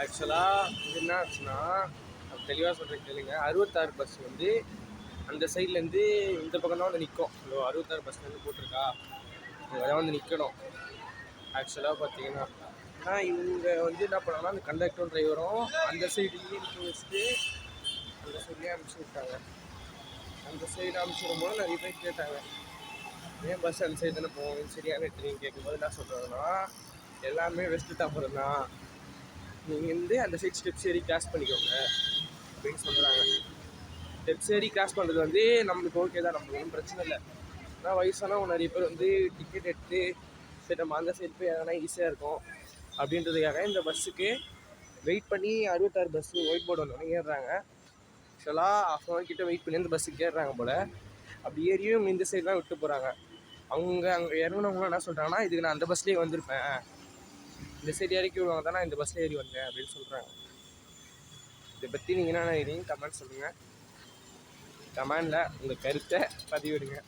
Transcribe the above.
ஆக்சுவலாக என்ன ஆச்சுன்னா, தெளிவாக சொல்கிறேன் கேளுங்க. 66 பஸ் வந்து அந்த சைட்லேருந்து இந்த பக்கம் தான் வந்து நிற்கும். 66 பஸ்லேருந்து போட்டிருக்கா, இங்கே தான் வந்து நிற்கணும். ஆக்சுவலாக பார்த்தீங்கன்னா, ஆனால் இவங்க வந்து என்ன பண்ணாங்கன்னா, அந்த கண்டக்டரும் டிரைவரும் அந்த சைட்லேயே நிற்க வச்சுட்டு அந்த சைட்லேயே அனுப்பிச்சி விட்டாங்க. அந்த சைடு அனுப்பிச்சி விடும்போது நிறைய பேர் கேட்டாங்க, ஏன் பஸ் அந்த சைடு தானே போகும், சரியான ட்ரெயின் கேட்கும்போது என்ன சொல்கிறாங்கன்னா, எல்லாமே வெஸ்ட்டு தாம்பரம் தான், நீங்கள் வந்து அந்த சைட் ஸ்டெப்ஸ் ஏறி கிராஸ் பண்ணிக்கோங்க அப்படின்னு சொல்கிறாங்க. ஸ்டெப்ஸ் ஏறி கிராஸ் பண்ணுறது வந்து நம்மளுக்கு ஓகே தான், நம்மளுக்கு ஒன்றும் பிரச்சனை இல்லை. ஆனால் வயசானவங்க நிறைய பேர் வந்து டிக்கெட் எடுத்து சரி நம்ம அந்த சைடு போய் எதனா ஈஸியாக இருக்கும் அப்படின்றதுக்காக இந்த பஸ்ஸுக்கு வெயிட் பண்ணி 66 பஸ்ஸு ஒயிட் போர்டு வந்தோடனே ஏறுறாங்க. ஆக்சுவலாக ஹாஃப் அன் ஹவர் கிட்ட வெயிட் பண்ணி அந்த பஸ்ஸுக்கு ஏறுறாங்க போல். அப்படி ஏறியும் இந்த சைடு தான் விட்டு போகிறாங்க. அவங்க அங்கே இறங்கினவங்களும் என்ன சொல்கிறாங்கன்னா, இதுக்கு நான் அந்த பஸ்லேயே வந்திருப்பேன், இந்த சைடு இறக்கி விடுவாங்க தான் நான் இந்த பஸ்ஸில் ஏறி வந்தேன் அப்படின்னு சொல்கிறாங்க. இதை பற்றி நீங்கள் என்ன நினைக்கிறீங்க கமெண்ட் சொல்லுங்கள். கமெண்டில் உங்கள் கருத்தை பதிவிடுங்க.